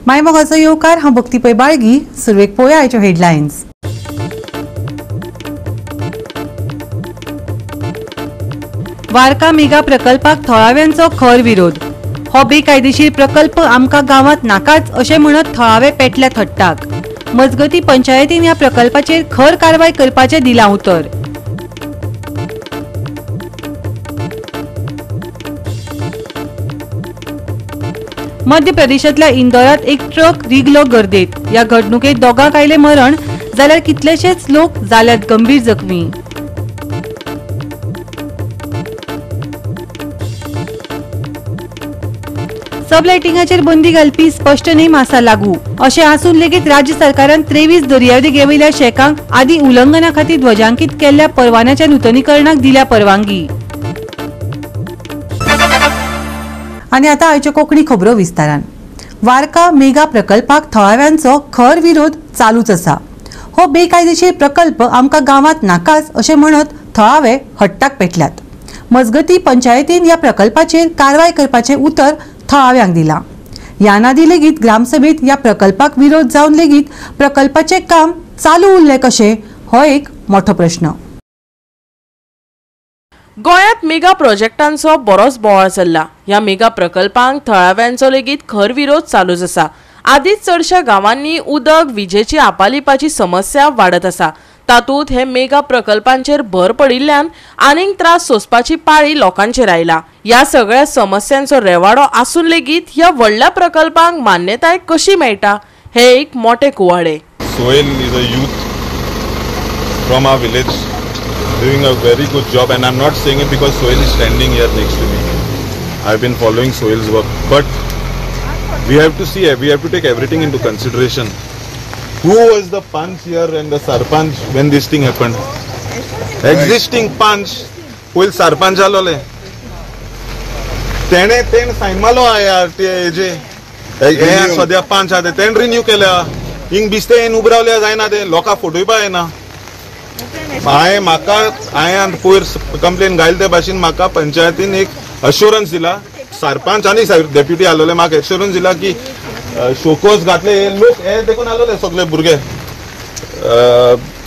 मायमोगाचो येवकार हांव भक्ती पै बाळगी. सुरवेक पळोवया आयच्यो हेडलायन्स. वार्का मेगा प्रकल्पाक थळाव्यांचो खर विरोध. हो बेकायदेशीर प्रकल्प आमकां गांवांत नाकाच अशें म्हणत थळावे पेटल्या थट्टाक. मजगती पंचायतीन ह्या प्रकल्पाचेर खर कारवाय करपाचें दिलां उतर. मध्य प्रदेशांतल्या इंदोरांत एक ट्रक रिगलो गर्देत. ह्या घडणुकेत दोगांक आयले मरण, जाल्यार कितलेशेच लोक जाल्यात गंभीर जखमी. सबलायटिंगाचेर बंदी घालपी स्पष्ट नेम आसा लागू. अशें आसून लेगीत राज्य सरकारान 23 दर्यादेगेवयल्या शेकांक आदी उल्लंघना खातीर ध्वजांकीत केल्ल्या परवान्याच्या नूतनीकरणाक दिल्या परवानगी. आनी आतां आयच्यो कोंकणी खबरो विस्तारान. वार्का मेगा प्रकल्पाक थळाव्यांचो खर विरोध चालूच आसा. हो बेकायदेशीर प्रकल्प आमकां गांवांत नाकाच अशें म्हणत थळावे हट्टाक पेटल्यात. मजगती पंचायतीन ह्या प्रकल्पाचेर कारवाय करपाचें उतर थळाव्यांक दिलां. ह्या नादी लेगीत ग्रामसभेत ह्या प्रकल्पाक विरोध जावन लेगीत प्रकल्पाचें काम चालू उरलें कशें हो एक मोठो प्रश्न. गोंयांत मेगा प्रोजेक्टांचो बरोच बोवाळ चल्ला. ह्या मेगा प्रकल्पांक थळाव्यांचो लेगीत खर विरोध चालूच आसा. आदींच चडशा गांवांनी उदक, विजेची आपालिपाची समस्या वाडत आसा. तातूंत हे मेगा प्रकल्पांचेर भर पडिल्ल्यान आनीक त्रास सोंसपाची पाळी लोकांचेर आयला. ह्या सगळ्या समस्यांचो रेवाडो आसून लेगीत ह्या व्हडल्या प्रकल्पांक मान्यताय कशी मेळटा हे एक मोठे कुवाडे. Soil is a youth from our village doing a very good job, and I'm not saying it because Soil is standing here next to me. I've been following Soil's work, but we have to take everything into consideration. Who was the panch here and the sarpanch when this thing happened? Existing panch, पयल sarpanch आलोले. तेणे sign मारलो यार जे हे सद्या पंच आहा तेणे renew केल्या. हिंग बिस्ते येन उबे रावल्या जायना ते लोकांक फोटोय पळय येना. हांवें पयर कंप्लेन घायले ते भाशेन म्हाका पंचायतीन एक अश्युरन्स दिला. सरपंच आनी डेप्युटी आलोले म्हाका एश्युरन्स दिला की शोकोज घातले. लोक हे देखून आलोले सगळे भुरगे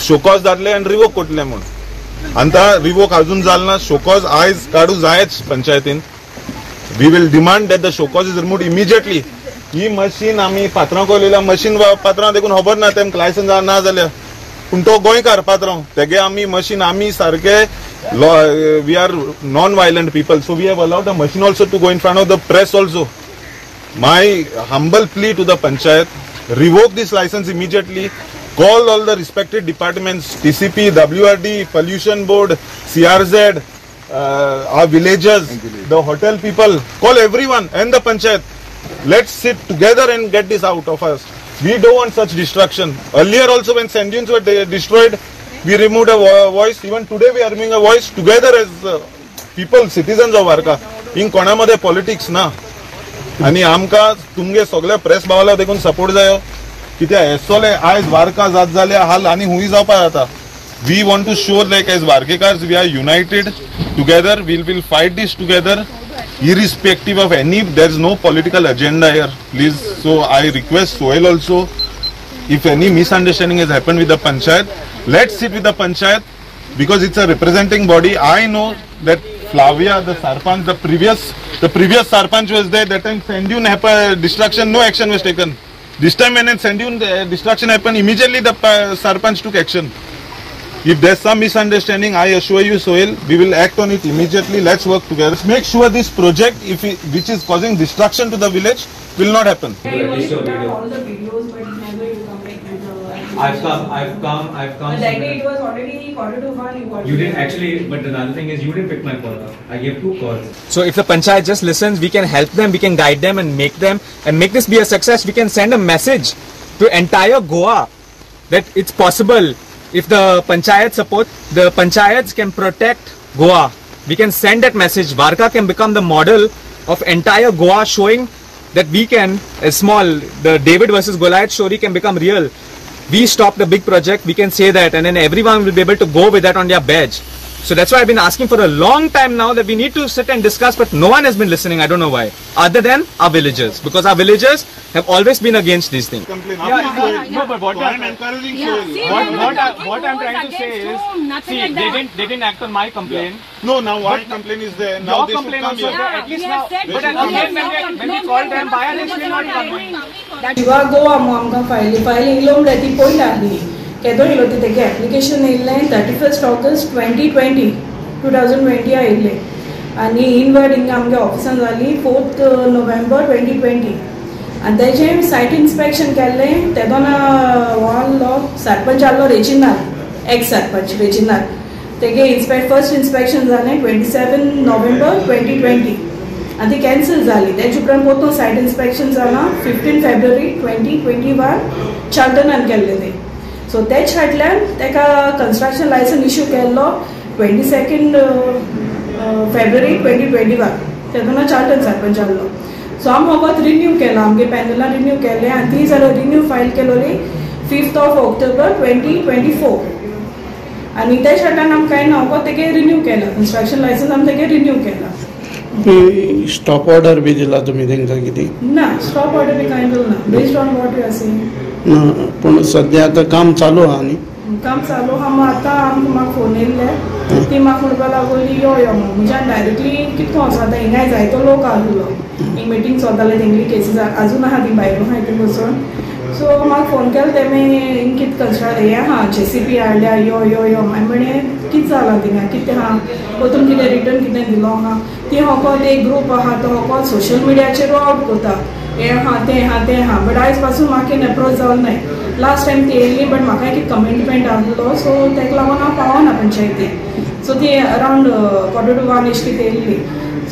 शोकोज घातले आनी रिवोक कोटले म्हूण. आतां रिवोक अजून जालना. शोकोज आयज काडू जायच पंचायतीन. We will demand that the show cause is removed immediately. ही मशीन आमी पात्रांव कोयलेल्या मशीन पात्रांव देखून खबर ना तेमकां लायसन्स ना जाल्यार. पूण तो गोंयकार पात्रांव तेगे आमी मशीन आमी सारके we are non violent people, so we have allowed the machine also to go in front of the press also. My humble plea to the panchayat, revoke this license immediately. Call all the respected departments, TCP, WRD, Pollution Board, CRZ, our villagers, the hotel people. Call everyone and the panchayat. Let's sit together and get this out of us. We don't want such destruction. Earlier also when sand dunes were destroyed, we removed a voice. Even today we are removing a voice together as people, citizens of Varka. In कोणामध्ये politics ना. आणि आमकां तुमगे सगळे press भावाला देखून support जायो. कित्याक हेसोले आयज वार्का जात जाल्यार हाल आनी हुंय जावपा जाता. We want to show like as वार्केकार्स we are united together. We will fight this together irrespective of any. there is no political agenda here, please. So I request Soil also, if any misunderstanding has happened with the panchayat, let's sit with the panchayat because it's a representing body. I know that Flavia, the sarpanch, the previous sarpanch was there. That time sand dune happened, destruction, no action was taken. This time when sand dune destruction happened, immediately the sarpanch took action. If there's some misunderstanding, I assure you, Soil, we will act on it immediately. Let's work together. Let's make sure this project, which is causing destruction to the village, will not happen. I've come. But that day it was already 1:45. You didn't actually, but another thing is you didn't pick my call up. I gave 2 calls. So if the panchayat just listens, we can help them, we can guide them and make this be a success. We can send a message to entire Goa that it's possible. If the panchayat support, the panchayats can protect Goa. We can send that message. Varka can become the model of entire Goa, showing that we can, as small, the David versus Goliath story can become real. We stop the big project, we can say that, and then everyone will be able to go with that on their badge. So that's why I've been asking for a long time now that we need to sit and discuss, but no one has been listening. I don't know why, other than our villagers, because our villagers have always been against these things. Complain. No, but what I'm encouraging Sohail. what I'm trying to say is, see, they didn't act on my complaint. No, now one complaint is there. Now Your they should complaint come also here. there, at least now. But again, when we call them, why are they still not coming? Shiva Goa आमकां file येयलो म्हणल्यार ती पयली आहली केदो येयलो ती तेगे एप्लिकेशन येयल्लें 31 ऑगस्ट 2020 येयल्लें आनी इनवर्ड हिंगा आमगे ऑफिसान जाली 4 नोव्हेंबर 2020 आनी तेजें सायट इन्स्पेक्शन केल्लें तेदोना वाहलो सरपंच आहलो रेजिनाल एक्स सरपंच रेजिनाल तेगे फर्स्ट इन्स्पेक्शन जालें 27 नोव्हेंबर 2020 आनी ती कॅन्सल जाली तेजे उपरांत परतून सायट इन्स्पेक्शन जालां 15 फेब्रुवारी 2021 चार्टनान केल्लें तें सो तेच फाटल्यान तेका कन्स्ट्रक्शन लायसन इश्यू केल्लो 22 फेब्रुवारी 2021 तेदोना चार्टन सरपंच आहलो सो आमी वगत रिन्यू केला आमगे पॅनलान रिन्यू केलें आनी ती जाल्यार रिन्यू फायल केलोली 5 ऑक्टोबर 2024 आनी तेच फाटल्यान आमी कांय ना वगत तेगे रिन्यू केला कन्स्ट्रक्शन लायसन आमी तेगे रिन्यू केला स्टॉप ऑर्डर बी दिला तुम्ही तांकां कितें ना स्टॉप ऑर्डर बी कांय दिलो ना based on what you are saying पूण सद्या आतां काम चालू आहा न्ही काम चालू आहा आतां आमकां म्हाका फोन येयल्ले ती म्हाका म्हणपाक लागली यो यो म्हणून म्हणजे डायरेक्टली कितको वचो आतां हिंगाय जायतो लोक आहलो हिंग मिटींग चलताले तेंगली केसीस आजून आहा ती भायर आहा हितून बसून सो म्हाका फोन केलो तेमी हिंग कितें कन्स्ट्रक्ट हें आहा JCP हाडल्या यो यो यो हांवें म्हणलें कितें जालां थिंगा कितें आहा परतून कितें रिटर्न कितें दिलो आहा ती होकोत एक ग्रूप आहा तो होकोत सोशल मिडियाचेर आउट करता हें आहा तें आहा बट आयज पासून म्हाका अप्रोच जावन नाय लास्ट टायम ती येयल्ली बट म्हाका एक कमिटमेंट आहलो सो तेका लागून हांव पावना पंचायतीक सो ती अरावंड 1:45 एश कितें येयल्ली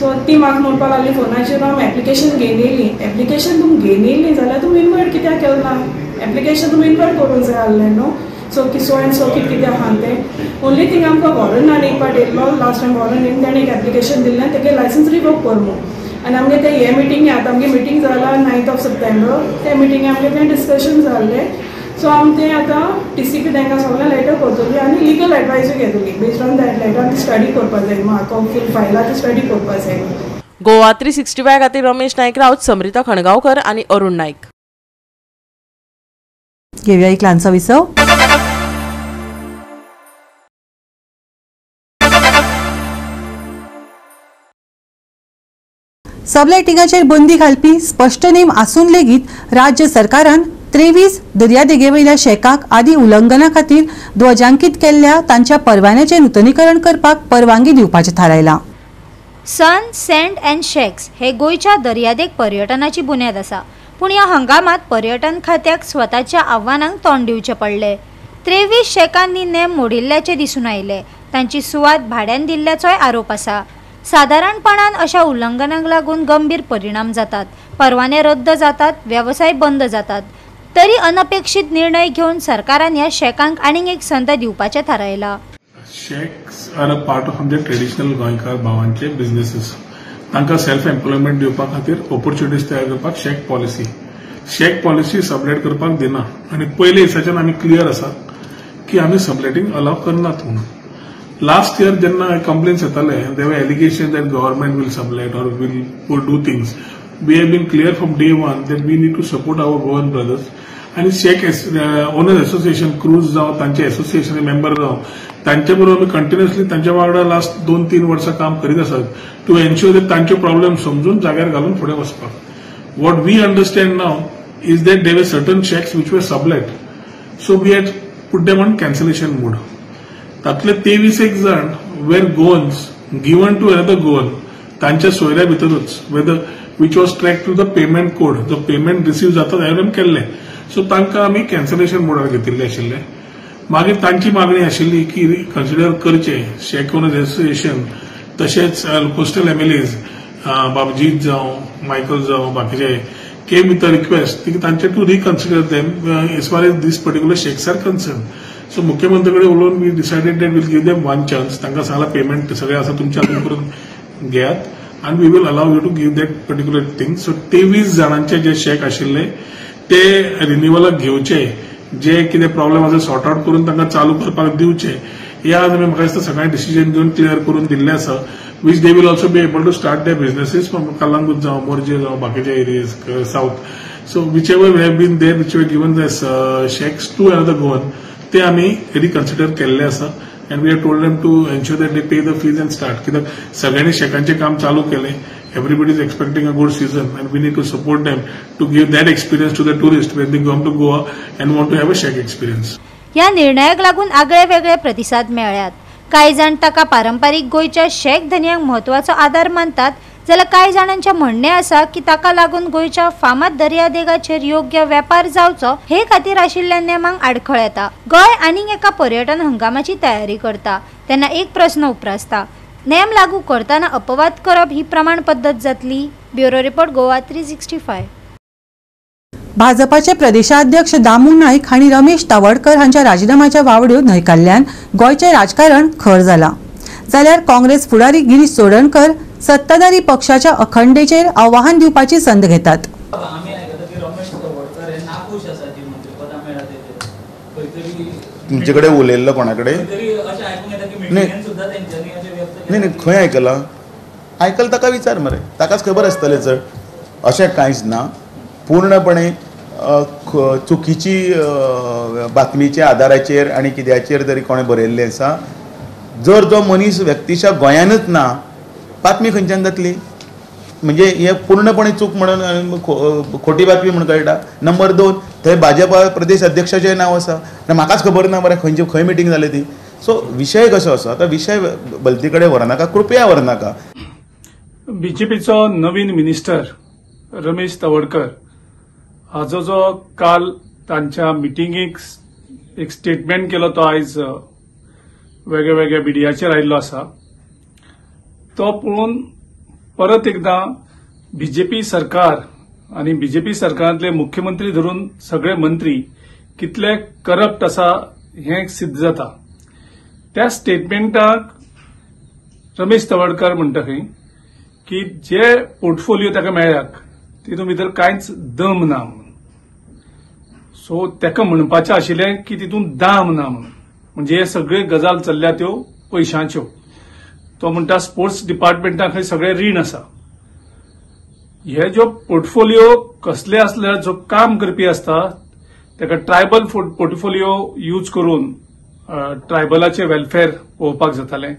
सो ती म्हाका म्हणपाक लागली फोनाचेर हांव एप्लिकेशन घेवन येयली एप्लिकेशन तुमी घेवन येयली जाल्यार तुमी इन्वर्ट कित्याक केलें ना एप्लिकेशन तुमी इन्वर्ट करूंक जाय आहलें न्हू सो सो एंड सो कितें आहा तें ओन्ली थिंग आमकां वॉरंटान एक पाट येयलो लास्ट टायम वॉरंट येवन ताणें एक एप्लिकेशन दिल्लें तेगे लायसन्स रिवोक करमू आनी आमगे ते हे मिटींग आतां आमगे मिटींग जाला 9 सप्टेंबर ते मिटींगे आमगे तें डिस्कशन जाल्लें सो आमी तें आतां TCP तांकां सगळें लेटर करतली आनी लिगल एडवायजूय घेतली बेस्ड ऑन दॅट लेटर ती स्टडी करपाक जाय म्हाका फूल फायलाची स्टडी करपाक जाय गोवा 365 खातीर रमेश नायक रावत समृता खणगांवकर आनी अरुण नायक. घेऊया एक ल्हानसो विसव. सबलायटिंगाचेर बंदी घालपी स्पष्ट नेम आसून लेगीत राज्य सरकारान 23 दर्यादेगेवयल्या शेकाक आदी उल्लंघना खातीर ध्वजांकीत केल्ल्या तांच्या परवान्याचें नूतनीकरण करपाक परवानगी दिवपाचें थारायलां. सन, सँड अँड शेक्स हे गोंयच्या दर्यादेग पर्यटनाची बुन्याद आसा, पूण ह्या हंगामात पर्यटन खात्याक स्वताच्या आव्हानांक तोंड दिवचें पडलें. 23 शेकांनी नेम मोडिल्ल्याचे दिसून आयले. तांची सुवात भाड्यान दिल्ल्याचोय आरोप आसा. सादारणपणान अशा उल्लंघनांक लागून गंभीर परिणाम जातात, परवाने रद्द जातात, व्यवसाय बंद जातात. तरी अनपेक्षित निर्णय घेवन सरकारान ह्या शेकांक आनीक एक संद दिवपाचें थारायलां. Sheiks are a part of the traditional गोंयकार भावांचे बिझनेसेस. तांकां सेल्फ एम्प्लॉयमेंट दिवपा खातीर ऑपॉर्च्युनिटीज तयार करपाक शेक पॉलिसी सबलेट करपाक दिना आनी पयले दिसाच्यान आमी क्लियर आसा की आमी सबलेटींग अलाव करनात म्हणून. लास्ट इयर जेन्ना कंप्लेन्स येताले there were allegation that government will sublet or will do things. We have been clear from day one that we need to support our Goan brothers आनी शेक ओनर्स असोसिएशन क्रूज जावं तांचे association member जावं तांचे बरोबर आमी continuously तांच्या वांगडा last 2-3 वर्सां काम करीत आसात टू एन्श्योर दॅट तांचे प्रॉब्लेम समजून जाग्यार घालून फुडें वचपाक. What we understand now is that there are certain shakes which were sublet, so we had put them on cancellation mode. तातले 23 जण were Goans given to another Goan तांच्या सोयऱ्या भितरूच whether which was track to the payment code जो payment receive जाता ताणें केल्लें. So तांकां आमी कॅन्सलेशन मोडार घेतिल्ले आशिल्ले. मागीर तांची मागणी आशिल्ली की कन्सिडर करचे शेक ओनर्स एसोसिएशन तशेंच कोस्टल MLAs बाबजीत जावं मायकल जावं बाकीचे केम विथ अ रिक्वेस्ट की तांचे to reconsider them as far as this particular shacks are concern. So मुख्यमंत्री कडेन उलोवन we decided that we'll give them one chance. तांकां सांगला पेमेंट सगळें आसा तुमच्या हातून करून घेयात आनी we will allow you to give that particular thing. So 23 जाणांचे जे शेक आशिल्ले ते रिन्युअलाक घेवचे, जे कितें प्रॉब्लेम आसा सॉर्ट आउट करून तांकां चालू करपाक दिवचे ह्या आमी म्हाका दिसता सगळ्यांनी डिसिजन घेवन क्लियर करून दिल्ले आसा which they will also be able to start their businesses from Kalangut जावं मोर्जे जावं बाकीच्या areas south. So whichever have been there, which were given as shacks to another Goan, ते आम्ही रिकन्सिडर केल्ले आसा and we have told them to ensure that they pay the fees and start. कित्याक सगळ्यांनी शेकांचे काम चालू केले. Everybody is expecting a good season and we need to support them to give that experience to the tourists when they come to Goa and want to have a shack experience. या निर्णयाक लागून आगळे वेगळे प्रतिसाद मेळ्ळ्यात. कांय जाण ताका पारंपारीक गोंयच्या शेक धन्यांक म्हत्वाचो आधार मानतात, जाल्यार कांय जाणांचे म्हणणे आसा की ताका लागून गोंयच्या फामाद दर्यादेगाचेर योग्य वेपार जावचो हे खातीर आशिल्ल्या नेमांक आडखळ येता. गोंय आनीक एका पर्यटन हंगामाची तयारी करता तेन्ना एक प्रस्न उप्रासता, नेम लागू करतना अपवाद करप ही प्रमाण पद्दत जातली? Bureau report Goa 365. भाजपाचे प्रदेशाध्यक्ष दामू नाईक हांणी रमेश तावडकर हांच्या राजीनाम्याच्या वावड्यो न्हयकारल्यान गोंयचें राजकारण खर जाला. जाल्यार काँग्रेस फुडारी गिरीश चोडणकर सत्ताधारी पक्षाच्या अखंडेचेर आव्हान दिवपाची संद घेतात. तुमचे कडेन उलयल्लो कोणा कडेन? नाही खंय आयकलां? आयकलां ताका विचार मरे, ताकाच खबर आसतलें चड. अशें कांयच ना. पूर्णपणे चुकीची बातमीच्या आधाराचेर आनी कित्याचेर तरी कोणें बरयल्लें आसा. जर जो मनीस व्यक्तिशा गोंयांतच ना, बातमी खंयच्यान जातली? म्हणजे हे पूर्णपणे चूक म्हणून खोटी बातमी म्हणून कळटा. नंबर 2, थंय भाजपा प्रदेश अध्यक्षाचें नांव आसा. म्हाकाच खबर ना मरे खंय मिटींग जाली ती. सो विशय कसो आसा? आतां विशय भलती कडेन व्हरनाका, कृपया व्हरनाका. बीजेपीचो नवीन मिनिस्टर रमेश तवडकर हाजो जो काल तांच्या मिटिंगेक एक स्टेटमेंट केलो तो आयज वेगळ्या वेगळ्या मिडियाचेर आयिल्लो आसा, तो पळोवन परत एकदां बीजेपी सरकार आनी बीजेपी सरकारांतले मुख्यमंत्री धरून सगळे मंत्री कितले करप्ट आसा हें सिद्ध जाता. त्या स्टेटमेंटाक रमेश तवडकर म्हणटा खंय की जे पोर्टफोलिओ ताका मेळ्ळ्याक तितून भितर कांयच दम ना म्हणून. सो ताका म्हणपाचें आशिल्लें की तितून दाम ना म्हणून. म्हणजे हे सगळे गजाल चल्ल्या त्यो पयशांच्यो. तो म्हणटा स्पोर्ट्स डिपार्टमेंटाक खंय सगळे रीण आसा. हे जो पोर्टफोलिओ कसले आसल्यार जो काम करपी आसता ताका ट्रायबल पोर्टफोलिओ यूज करून ट्रायबलाचे वेलफेअर पळोवपाक जातालें.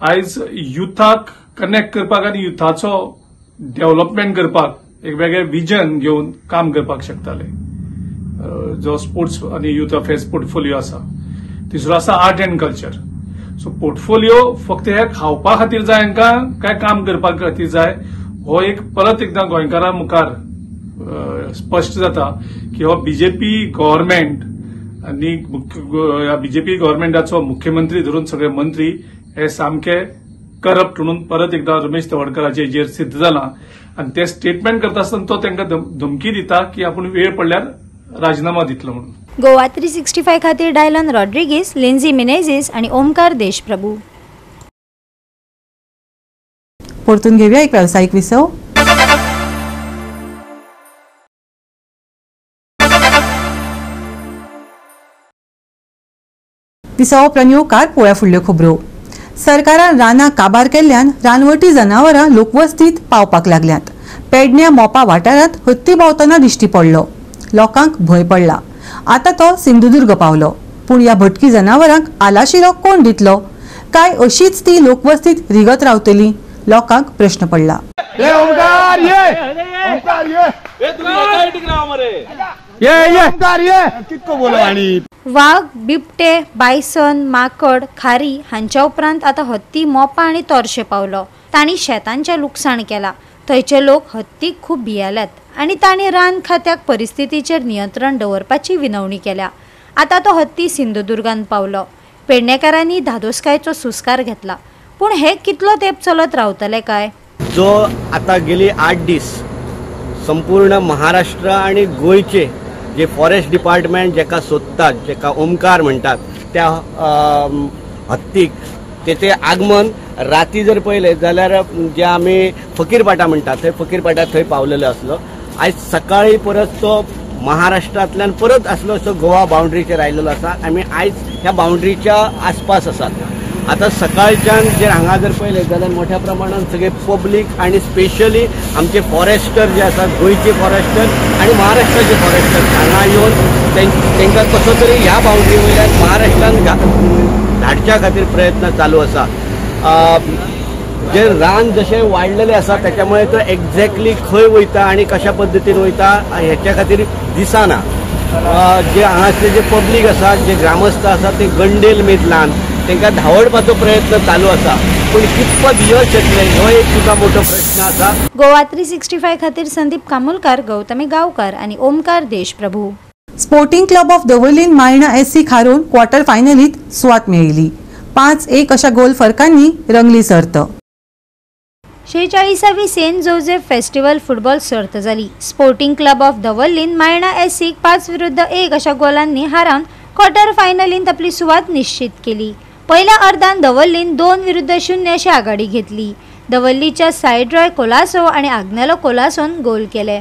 आयज युथाक कनेक्ट करपाक आनी युथाचो डेव्हलपमेंट करपाक एक वेगळें विजन घेवन काम करपाक शकताले. जो स्पोर्ट्स आनी युथ अफेअर्स पोर्टफोलिओ आसा. तिसरो आसा art end culture. So portfolio फक्त हे खावपा खातीर जाय हांकां काय काम करपा खातीर जाय, हो एक परत एकदां गोंयकारां मुखार स्पश्ट जाता की हो बीजेपी गव्हर्नमेंट आनी बीजेपी गव्हर्नमेंटाचो मुख्यमंत्री धरून सगळे मंत्री हे सामके करप्ट म्हणून परत एकदा रमेश तवडकराचे हेजेर सिद्ध जाला. आनी ते स्टेटमेंट करता आसतना तो तांकां धमकी दिता की आपूण वेळ पडल्यार राजीनामा दितलो म्हणून. गोवा 365 खातीर डायलन रॉड्रिगीस, लिंझी मिनेझीस आणि ओमकार देशप्रभू. परतून घेऊया एक व्यावसायिक विसव. विसव प्रन्योकार पोळ्या फुडल्यो खबरो. सरकारान रानां काबार केल्ल्यान रानवटी जनावरां लोकवस्तीत पावपाक लागल्यात. पेडण्या मोपा वाठारांत हत्ती भोंवतना दिश्टी पडलो. लोकांक भंय पडला. आता तो सिंधुदुर्ग पावलो. पूण ह्या भटकी जनावरांक आलाशिरो कोण दितलो? काय अशीच ती लोकवस्तीत रिगत रावतली? लोकांक प्रश्न पडला. वाघ, बिबटे, बायसन, माकड, खारी हांच्या उपरांत आता हत्ती मोपा आणि तोरशे पावलो. तांणी शेतांचे लुकसाण केला. थंयचे लोक हत्तीक खूब भियेल्यात आणि तांणी रान खात्याक परिस्थितीचेर नियंत्रण दवरपाची विनवणी केल्या. आता तो हत्ती सिंधुदुर्गांत पावलो. पेडणेकारांनी धादोसकायेचो सुस्कार घेतला. पूण हे कितलो तेंप चलत रावतले काय? जो आता गेली 8 दीस संपूर्ण महाराष्ट्र आणि गोयचे जे फॉरेस्ट डिपार्टमेंट जेका सोदतात, जेका ओमकार म्हणतात, त्या हत्तीक तेचे आगमन राती जर पळयलें जाल्यार जे आमी फकीरपाटा म्हणटात थंय फकीरपाटा थंय पावलेलो आसलो. आयज सकाळी परत तो महाराष्ट्रांतल्यान परत असो गोवा बाउंड्रीचेर आयिल्लो आसा. आमी आयज ह्या बाउंड्रीच्या आसपास आसात. आता सकाळच्यान जे हांगा जर पळयलें जाल्यार मोठ्या प्रमाणात सगळे पब्लीक आणि स्पेशली आमचे फॉरेस्टर जे आसात, गोंयचे फॉरेस्टर आणि महाराष्ट्राचे फॉरेस्टर हांगा येवन तांकां कसो तरी ह्या बाउंड्री वयल्यान महाराष्ट्रान धाडच्या खातीर प्रयत्न चालू आसा. जे रान जशें वाडलेलें आसा त्याच्यामुळे तो एक्झॅक्टली खंय वयता आनी कशा पद्दतीन वयता हेच्या खातीर दिसना. जे हांगासले जे पब्लीक आसा, जे ग्रामस्थ आसा ते गंडेल मेदलान तांकां धांवडपाचो प्रयत्न चालू आसा. पूण कितपत यश येतलें हो एक सुद्दां मोठो प्रश्न आसा. गोवा 365 खातीर संदीप कामुलकार, गौतमी गांवकार आणि Omkar Deshprabhu. Sporting club of Davorlim Maina SC खारोन क्वार्टर फायनलीत सुवात मेळयली. 5-1 अशा गोल फरकांनी रंगली सर्त. 46वी सेंट जोसेफ फेस्टिवल फुटबॉल सर्त जाली. Sporting club of Davorlim Maina SC 5-1 अशा गोलांनी हारावन क्वार्टर फायनलींत आपली सुवात निश्चित केली. पहिल्या अर्धान दवर्लीन 2-0 अशी आघाडी घेतली. दवर्लीच्या सायड्रॉय कोलासो आणि आग्नेलो कोलासोन गोल केले.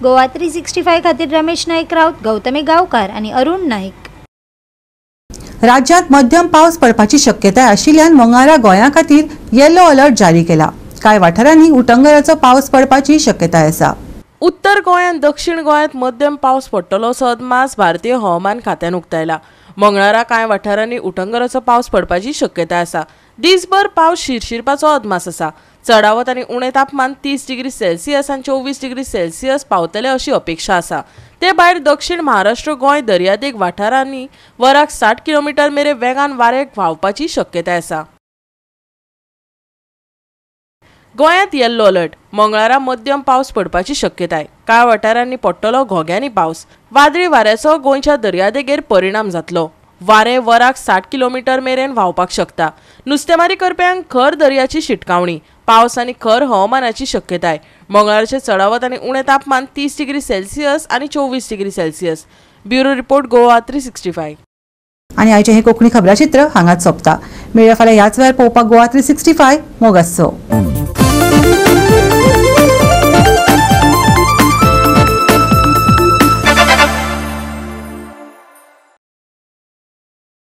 गोवा 365 खातीर रमेश नाईक राऊत, गौतमी गांवकार आणि अरुण नाईक. राज्यात मध्यम पावस पडपाची शक्यताय आशिल्ल्यान मंगळारा गोंया खातीर येलो अलर्ट जारी केला. कांय वाठारांनी उटंगराचो पावस पडपाची शक्यताय आसा. उत्तर गोंयांत दक्षिण गोंयांत मध्यम पावस पडटलो असो अदमास भारतीय हवामान खात्यान उक्तायला. मंगळारा कांय वाठारांनी उटंगराचो पावस पडपाची शक्यताय आसा. दिसभर पावस शिरशिरपाचो अदमास आसा. चढावत आणि उणे तापमान 30 डिग्री सेल्सियस आणि 24 डिग्री सेल्सियस पावतले अशी अपेक्षा आसा. ते भायर दक्षिण महाराष्ट्र गोंय दर्यादेग वाठारांनी वराक 60 किलोमीटर मेरेन वेगान वारे व्हांवपाची शक्यताय आसा. गोंयांत येल्लो अलर्ट. मंगळारा मध्यम पावस पडपाची शक्यताय. कांय वाठारांनी पडटलो घोग्यांनी पावस. वादळी वाऱ्याचो गोंयच्या दर्यादेगेर परिणाम जातलो. वारे वराक 60 किलोमीटर मेरेन व्हांवपाक शकता. नुस्तेमारी करप्यांक खर दर्याची शिटकावणी. पावस आनी खर हवामानाची शक्यताय. मंगळारचे चढावत आनी उणे तापमान 30 डिग्री सेल्सियस आणि 24 degree Celsius. Bureau report Goa 365. आणि आयचे हे कोंकणी खबराचित्र हांगाच सोंपता. मेळ्या फाल्यां ह्याच वेळार पळोवपाक गोवा 365 मोग आसचो.